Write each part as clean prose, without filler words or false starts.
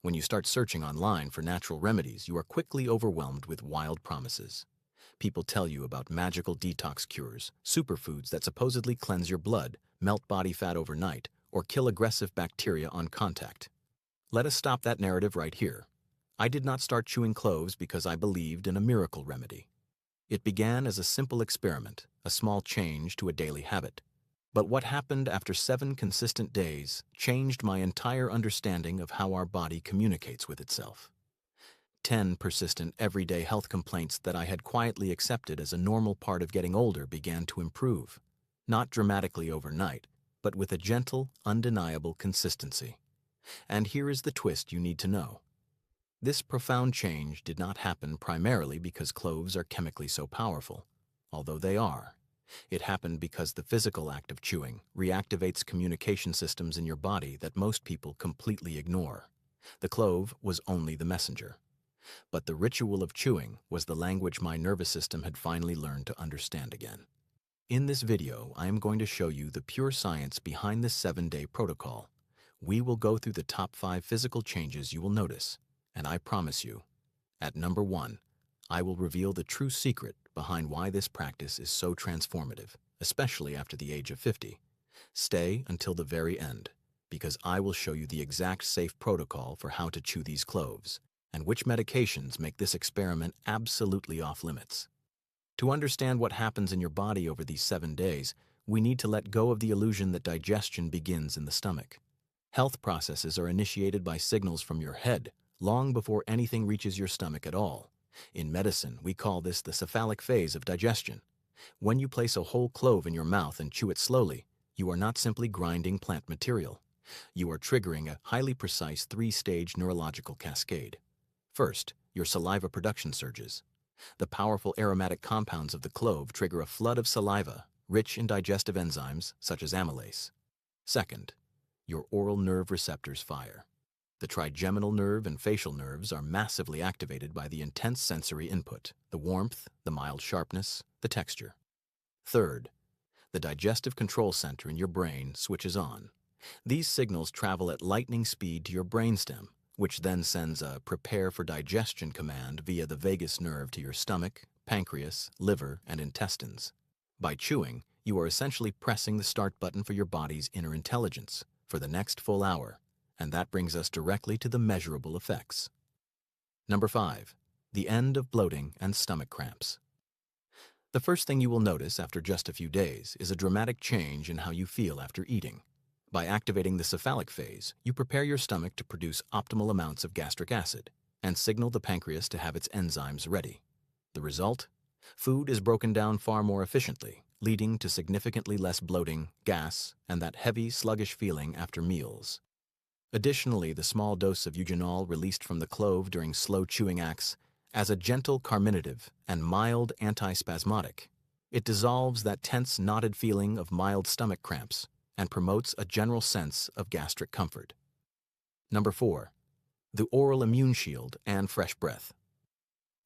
When you start searching online for natural remedies, you are quickly overwhelmed with wild promises. People tell you about magical detox cures, superfoods that supposedly cleanse your blood, melt body fat overnight, or kill aggressive bacteria on contact. Let us stop that narrative right here. I did not start chewing cloves because I believed in a miracle remedy. It began as a simple experiment, a small change to a daily habit. But what happened after 7 consistent days changed my entire understanding of how our body communicates with itself. 10 persistent everyday health complaints that I had quietly accepted as a normal part of getting older began to improve, not dramatically overnight, but with a gentle, undeniable consistency. And here is the twist you need to know. This profound change did not happen primarily because cloves are chemically so powerful, although they are. It happened because the physical act of chewing reactivates communication systems in your body that most people completely ignore. The clove was only the messenger. But the ritual of chewing was the language my nervous system had finally learned to understand again. In this video, I am going to show you the pure science behind this 7-day protocol. We will go through the top 5 physical changes you will notice, and I promise you, at number 1, I will reveal the true secret behind why this practice is so transformative, especially after the age of 50. Stay until the very end, because I will show you the exact safe protocol for how to chew these cloves, and which medications make this experiment absolutely off limits. To understand what happens in your body over these 7 days, we need to let go of the illusion that digestion begins in the stomach. Health processes are initiated by signals from your head long before anything reaches your stomach at all. In medicine, we call this the cephalic phase of digestion. When you place a whole clove in your mouth and chew it slowly, you are not simply grinding plant material. You are triggering a highly precise 3-stage neurological cascade. First, your saliva production surges. The powerful aromatic compounds of the clove trigger a flood of saliva, rich in digestive enzymes such as amylase. Second, your oral nerve receptors fire. The trigeminal nerve and facial nerves are massively activated by the intense sensory input, the warmth, the mild sharpness, the texture. Third, the digestive control center in your brain switches on. These signals travel at lightning speed to your brainstem, which then sends a prepare for digestion command via the vagus nerve to your stomach, pancreas, liver, and intestines. By chewing, you are essentially pressing the start button for your body's inner intelligence for the next full hour, and that brings us directly to the measurable effects. Number 5, the end of bloating and stomach cramps. The first thing you will notice after just a few days is a dramatic change in how you feel after eating. By activating the cephalic phase, you prepare your stomach to produce optimal amounts of gastric acid and signal the pancreas to have its enzymes ready. The result? Food is broken down far more efficiently, leading to significantly less bloating, gas, and that heavy, sluggish feeling after meals. Additionally, the small dose of eugenol released from the clove during slow chewing acts as a gentle carminative and mild antispasmodic. It dissolves that tense, knotted feeling of mild stomach cramps and promotes a general sense of gastric comfort. Number 4, the oral immune shield and fresh breath.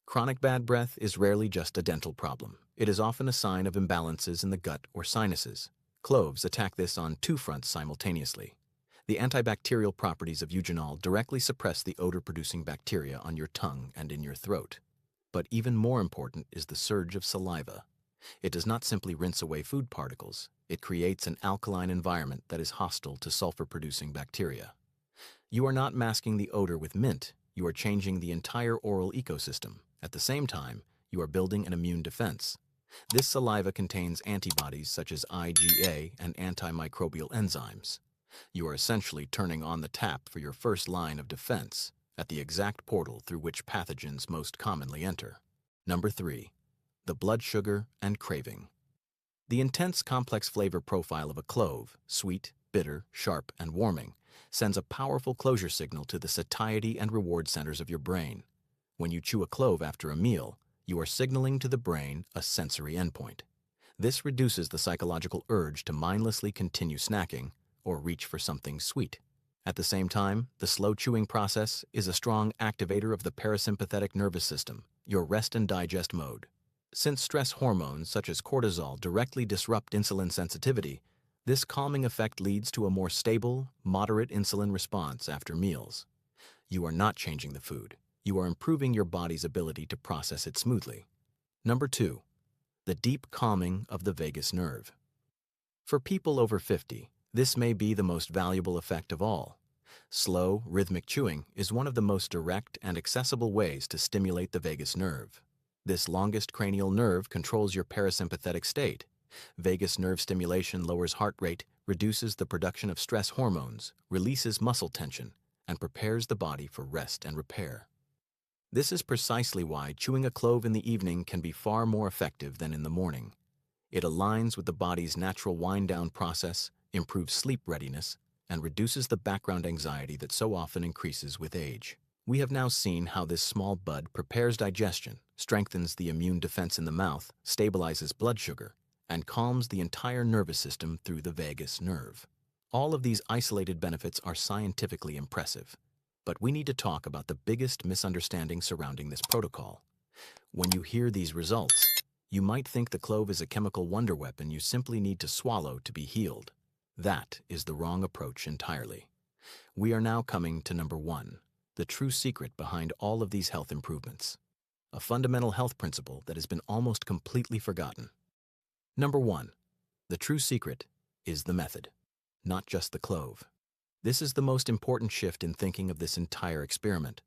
Chronic bad breath is rarely just a dental problem. It is often a sign of imbalances in the gut or sinuses. Cloves attack this on 2 fronts simultaneously. The antibacterial properties of eugenol directly suppress the odor-producing bacteria on your tongue and in your throat. But even more important is the surge of saliva. It does not simply rinse away food particles. It creates an alkaline environment that is hostile to sulfur-producing bacteria. You are not masking the odor with mint. You are changing the entire oral ecosystem. At the same time, you are building an immune defense. This saliva contains antibodies such as IgA and antimicrobial enzymes. You are essentially turning on the tap for your first line of defense at the exact portal through which pathogens most commonly enter. Number 3, the blood sugar and craving. The intense complex flavor profile of a clove, sweet, bitter, sharp, and warming, sends a powerful closure signal to the satiety and reward centers of your brain. When you chew a clove after a meal, you are signaling to the brain a sensory endpoint. This reduces the psychological urge to mindlessly continue snacking or reach for something sweet. At the same time, the slow chewing process is a strong activator of the parasympathetic nervous system, your rest and digest mode. Since stress hormones such as cortisol directly disrupt insulin sensitivity, this calming effect leads to a more stable, moderate insulin response after meals. You are not changing the food. You are improving your body's ability to process it smoothly. Number 2. The deep calming of the vagus nerve. For people over 50, this may be the most valuable effect of all. Slow, rhythmic chewing is one of the most direct and accessible ways to stimulate the vagus nerve. This longest cranial nerve controls your parasympathetic state. Vagus nerve stimulation lowers heart rate, reduces the production of stress hormones, releases muscle tension, and prepares the body for rest and repair. This is precisely why chewing a clove in the evening can be far more effective than in the morning. It aligns with the body's natural wind-down process, improves sleep readiness, and reduces the background anxiety that so often increases with age. We have now seen how this small bud prepares digestion, strengthens the immune defense in the mouth, stabilizes blood sugar, and calms the entire nervous system through the vagus nerve. All of these isolated benefits are scientifically impressive, but we need to talk about the biggest misunderstanding surrounding this protocol. When you hear these results, you might think the clove is a chemical wonder weapon you simply need to swallow to be healed. That is the wrong approach entirely. We are now coming to number 1, the true secret behind all of these health improvements. A fundamental health principle that has been almost completely forgotten. Number 1, the true secret is the method, not just the clove. This is the most important shift in thinking of this entire experiment.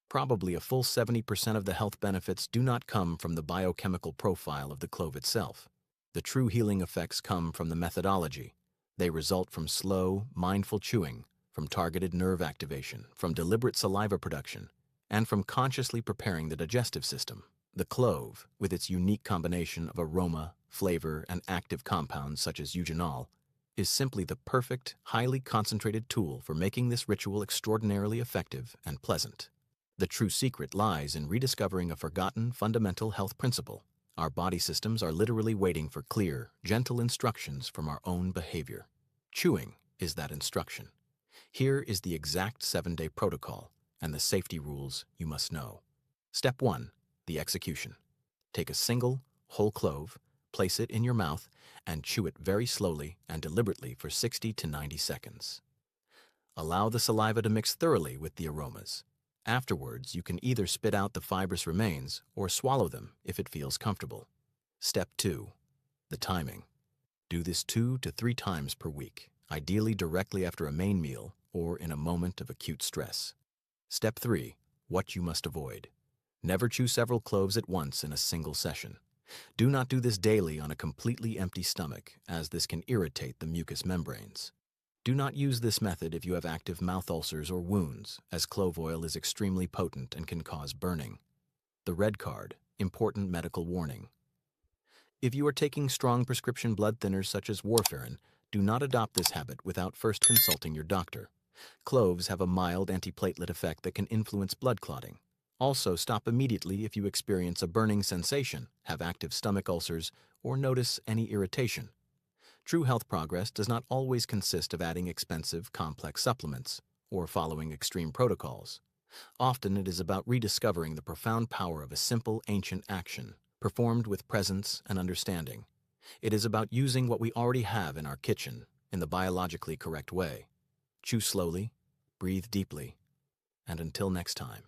Probably a full 70% of the health benefits do not come from the biochemical profile of the clove itself. The true healing effects come from the methodology. They result from slow, mindful chewing, from targeted nerve activation, from deliberate saliva production, and from consciously preparing the digestive system. The clove, with its unique combination of aroma, flavor, and active compounds such as eugenol, is simply the perfect, highly concentrated tool for making this ritual extraordinarily effective and pleasant. The true secret lies in rediscovering a forgotten fundamental health principle. Our body systems are literally waiting for clear, gentle instructions from our own behavior. Chewing is that instruction. Here is the exact 7-day protocol and the safety rules you must know. Step 1. The execution. Take a single, whole clove, place it in your mouth, and chew it very slowly and deliberately for 60 to 90 seconds. Allow the saliva to mix thoroughly with the aromas. Afterwards, you can either spit out the fibrous remains or swallow them if it feels comfortable. Step 2. The timing. Do this 2 to 3 times per week, ideally directly after a main meal or in a moment of acute stress. Step 3. What you must avoid. Never chew several cloves at once in a single session. Do not do this daily on a completely empty stomach, as this can irritate the mucous membranes. Do not use this method if you have active mouth ulcers or wounds, as clove oil is extremely potent and can cause burning. The red card, important medical warning. If you are taking strong prescription blood thinners such as warfarin, do not adopt this habit without first consulting your doctor. Cloves have a mild antiplatelet effect that can influence blood clotting. Also, stop immediately if you experience a burning sensation, have active stomach ulcers, or notice any irritation. True health progress does not always consist of adding expensive, complex supplements or following extreme protocols. Often it is about rediscovering the profound power of a simple, ancient action, performed with presence and understanding. It is about using what we already have in our kitchen in the biologically correct way. Chew slowly, breathe deeply, and until next time.